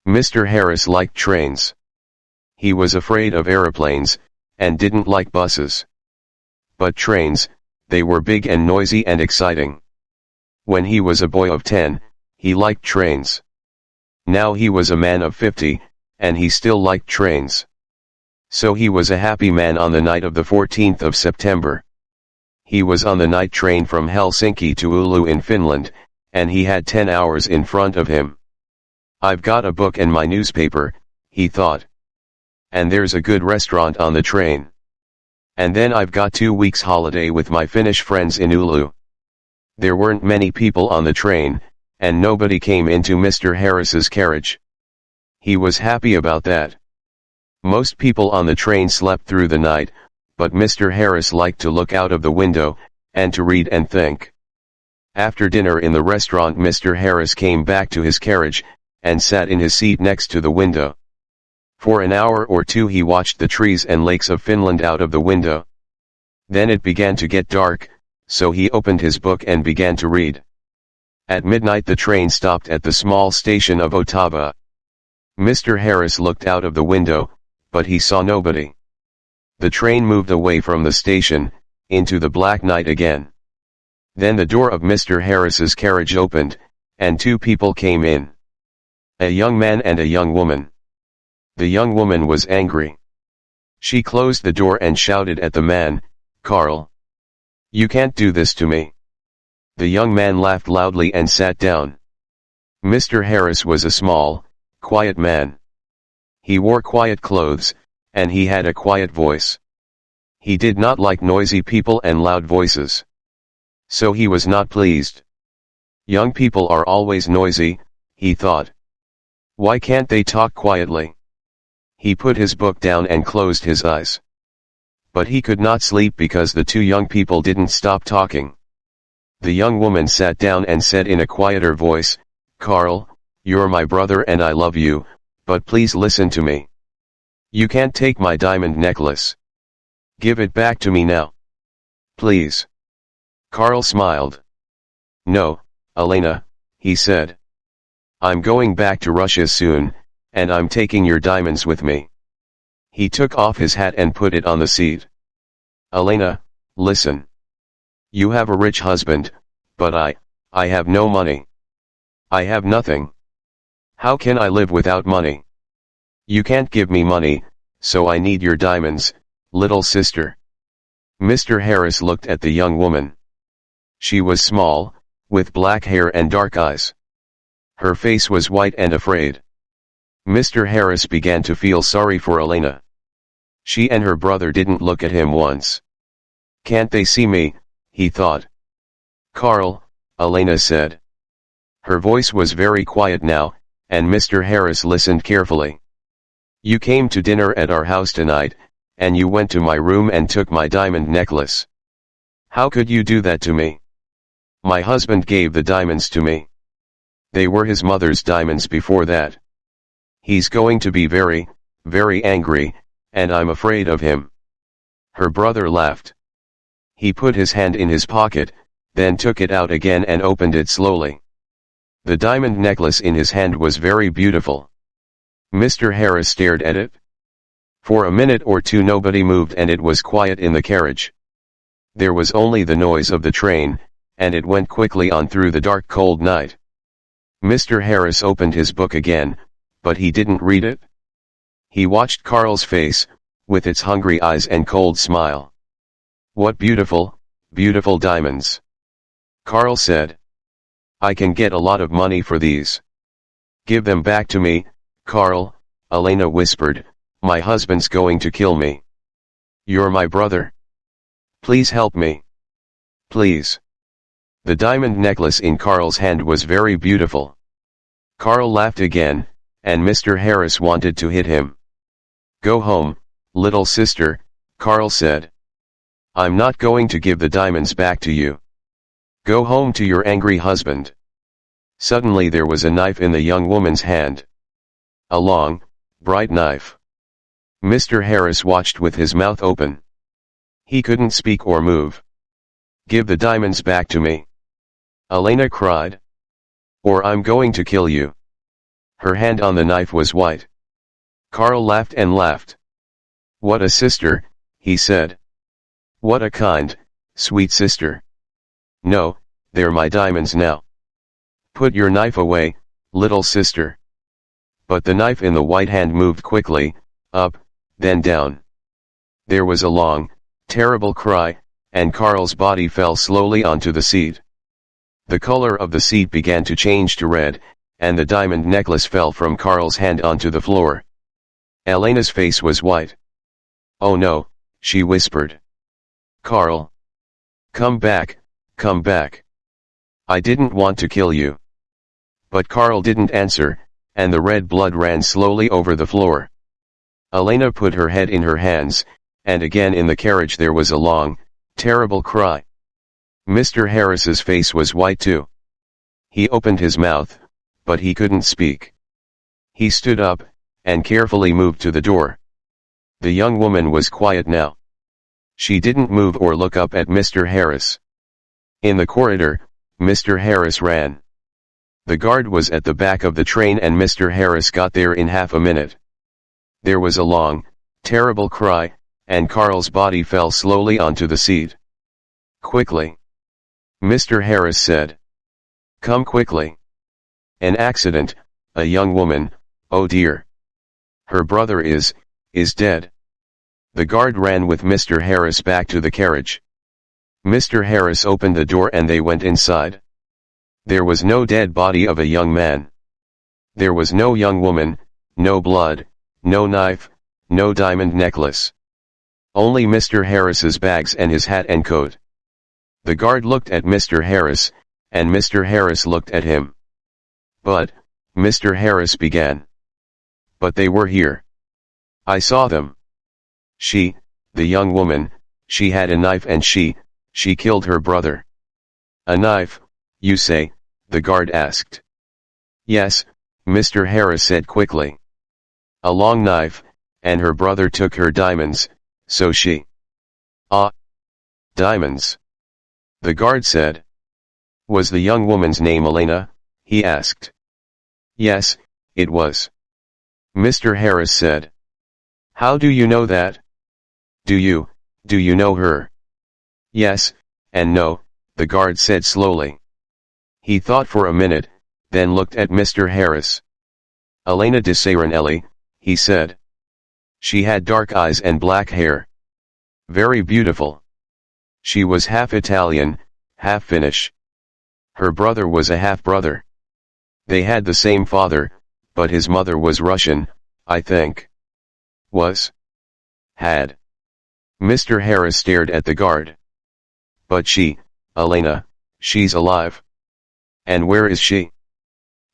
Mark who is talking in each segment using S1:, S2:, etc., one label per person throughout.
S1: Mr. Harris liked trains. He was afraid of aeroplanes, and didn't like buses. But trains, they were big and noisy and exciting. When he was a boy of 10, he liked trains. Now he was a man of 50, and he still liked trains. So he was a happy man on the night of the 14th of September. He was on the night train from Helsinki to Oulu in Finland, and he had 10 hours in front of him. I've got a book and my newspaper, he thought. And there's a good restaurant on the train. And then I've got 2 weeks holiday with my Finnish friends in Oulu. There weren't many people on the train, and nobody came into Mr. Harris's carriage. He was happy about that. Most people on the train slept through the night, but Mr. Harris liked to look out of the window, and to read and think. After dinner in the restaurant, Mr. Harris came back to his carriage, and sat in his seat next to the window. For an hour or two he watched the trees and lakes of Finland out of the window. Then it began to get dark, so he opened his book and began to read. At midnight the train stopped at the small station of Otava. Mr. Harris looked out of the window, but he saw nobody. The train moved away from the station, into the black night again. Then the door of Mr. Harris's carriage opened, and 2 people came in. A young man and a young woman. The young woman was angry. She closed the door and shouted at the man, "Carl! You can't do this to me." The young man laughed loudly and sat down. Mr. Harris was a small, quiet man. He wore quiet clothes, and he had a quiet voice. He did not like noisy people and loud voices. So he was not pleased. Young people are always noisy, he thought. Why can't they talk quietly? He put his book down and closed his eyes. But he could not sleep because the 2 young people didn't stop talking. The young woman sat down and said in a quieter voice, "Carl, you're my brother and I love you, but please listen to me. You can't take my diamond necklace. Give it back to me now. Please." Carl smiled. "No, Elena," he said. "I'm going back to Russia soon, and I'm taking your diamonds with me." He took off his hat and put it on the seat. "Elena, listen. You have a rich husband, but I have no money. I have nothing. How can I live without money? You can't give me money, so I need your diamonds, little sister." Mr. Harris looked at the young woman. She was small, with black hair and dark eyes. Her face was white and afraid. Mr. Harris began to feel sorry for Elena. She and her brother didn't look at him once. "Can't they see me?" he thought. "Carl," Elena said. Her voice was very quiet now, and Mr. Harris listened carefully. "You came to dinner at our house tonight, and you went to my room and took my diamond necklace. How could you do that to me? My husband gave the diamonds to me. They were his mother's diamonds before that. He's going to be very, very angry, and I'm afraid of him." Her brother laughed. He put his hand in his pocket, then took it out again and opened it slowly. The diamond necklace in his hand was very beautiful. Mr. Harris stared at it. For a minute or two nobody moved and it was quiet in the carriage. There was only the noise of the train, and it went quickly on through the dark cold night. Mr. Harris opened his book again, but he didn't read it. He watched Carl's face, with its hungry eyes and cold smile. "What beautiful, beautiful diamonds," Carl said. "I can get a lot of money for these." "Give them back to me, Carl," Elena whispered. "My husband's going to kill me. You're my brother. Please help me. Please." The diamond necklace in Carl's hand was very beautiful. Carl laughed again, and Mr. Harris wanted to hit him. "Go home, little sister," Carl said. "I'm not going to give the diamonds back to you. Go home to your angry husband." Suddenly there was a knife in the young woman's hand. A long, bright knife. Mr. Harris watched with his mouth open. He couldn't speak or move. "Give the diamonds back to me," Elena cried. "Or I'm going to kill you." Her hand on the knife was white. Carl laughed and laughed. "What a sister," he said. "What a kind, sweet sister. No, they're my diamonds now. Put your knife away, little sister." But the knife in the white hand moved quickly, up, then down. There was a long, terrible cry, and Carl's body fell slowly onto the seat. The color of the seat began to change to red, and the diamond necklace fell from Carl's hand onto the floor. Elena's face was white. "Oh no," she whispered. "Carl. Come back, come back. I didn't want to kill you." But Carl didn't answer, and the red blood ran slowly over the floor. Elena put her head in her hands, and again in the carriage there was a long, terrible cry. Mr. Harris's face was white too. He opened his mouth, but he couldn't speak. He stood up, and carefully moved to the door. The young woman was quiet now. She didn't move or look up at Mr. Harris. In the corridor, Mr. Harris ran. The guard was at the back of the train and Mr. Harris got there in half a minute. There was a long, terrible cry, and Carl's body fell slowly onto the seat. "Quickly," Mr. Harris said. "Come quickly. An accident, a young woman, oh dear. Her brother is dead." The guard ran with Mr. Harris back to the carriage. Mr. Harris opened the door and they went inside. There was no dead body of a young man. There was no young woman, no blood, no knife, no diamond necklace. Only Mr. Harris's bags and his hat and coat. The guard looked at Mr. Harris, and Mr. Harris looked at him. "But," Mr. Harris began. "But they were here. I saw them. She, the young woman, she had a knife and she killed her brother." "A knife, you say?" the guard asked. "Yes," Mr. Harris said quickly. "A long knife, and her brother took her diamonds, so she—" "Ah, diamonds," the guard said. "Was the young woman's name Elena?" he asked. "Yes, it was," Mr. Harris said. "How do you know that? Do you know her?" "Yes, and no," the guard said slowly. He thought for a minute, then looked at Mr. Harris. "Elena de Serenelli," he said. "She had dark eyes and black hair. Very beautiful. She was half Italian, half Finnish. Her brother was a half-brother. They had the same father, but his mother was Russian, I think." "Was? Had?" Mr. Harris stared at the guard. "But she, Elena, she's alive." "And where is she?"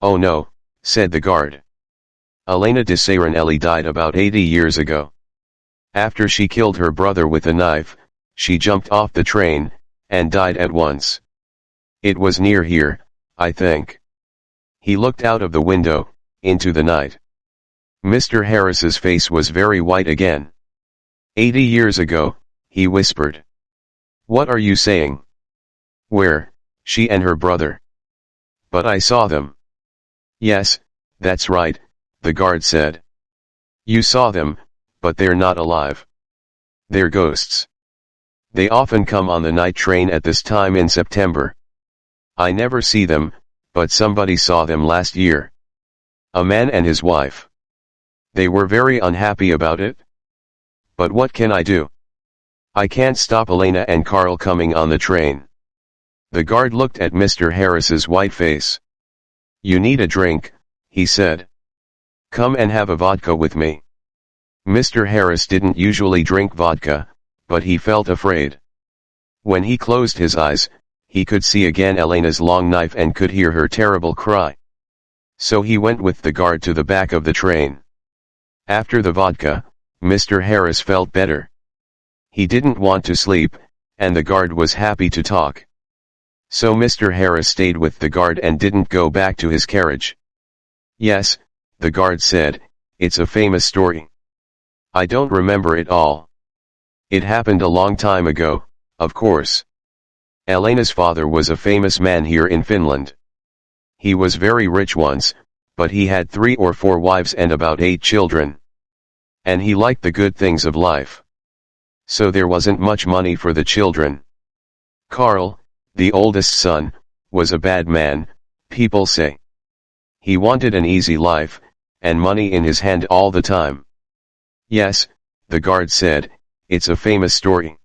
S1: "Oh no," said the guard. "Elena de Serenelli died about 80 years ago. After she killed her brother with a knife, she jumped off the train, and died at once. It was near here, I think." He looked out of the window, into the night. Mr. Harris's face was very white again. 80 years ago, he whispered. "What are you saying? Where, she and her brother?" "But I saw them." "Yes, that's right," the guard said. "You saw them, but they're not alive. They're ghosts. They often come on the night train at this time in September. I never see them, but somebody saw them last year. A man and his wife. They were very unhappy about it. But what can I do? I can't stop Elena and Carl coming on the train." The guard looked at Mr. Harris's white face. "You need a drink," he said. "Come and have a vodka with me." Mr. Harris didn't usually drink vodka, but he felt afraid. When he closed his eyes, he could see again Elena's long knife and could hear her terrible cry. So he went with the guard to the back of the train. After the vodka, Mr. Harris felt better. He didn't want to sleep, and the guard was happy to talk. So Mr. Harris stayed with the guard and didn't go back to his carriage. "Yes," the guard said, "it's a famous story. I don't remember it all. It happened a long time ago, of course. Elena's father was a famous man here in Finland. He was very rich once, but he had 3 or 4 wives and about 8 children. And he liked the good things of life. So there wasn't much money for the children. Karl, the oldest son, was a bad man, people say. He wanted an easy life, and money in his hand all the time. Yes, the guard said, it's a famous story.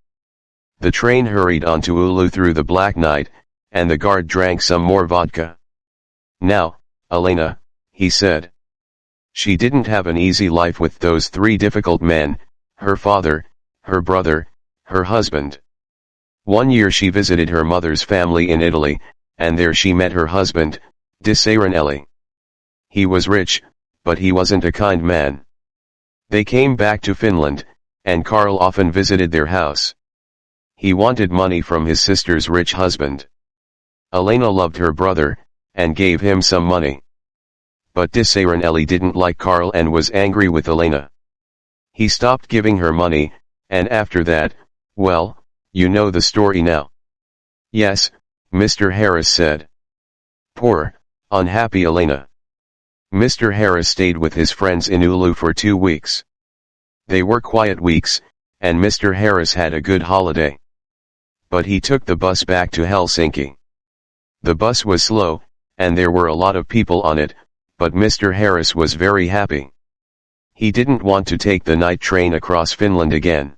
S1: The train hurried on to Oulu through the black night, and the guard drank some more vodka. Now, Elena, he said. She didn't have an easy life with those 3 difficult men, her father, her brother, her husband. One year she visited her mother's family in Italy, and there she met her husband, Mr.Harris. He was rich, but he wasn't a kind man. They came back to Finland, and Karl often visited their house. He wanted money from his sister's rich husband. Elena loved her brother, and gave him some money. But Mr.Harris didn't like Karl and was angry with Elena. He stopped giving her money, and after that, well, you know the story now. Yes, Mr. Harris said. Poor, unhappy Elena. Mr. Harris stayed with his friends in Oulu for 2 weeks. They were quiet weeks, and Mr. Harris had a good holiday. But he took the bus back to Helsinki. The bus was slow, and there were a lot of people on it, but Mr. Harris was very happy. He didn't want to take the night train across Finland again.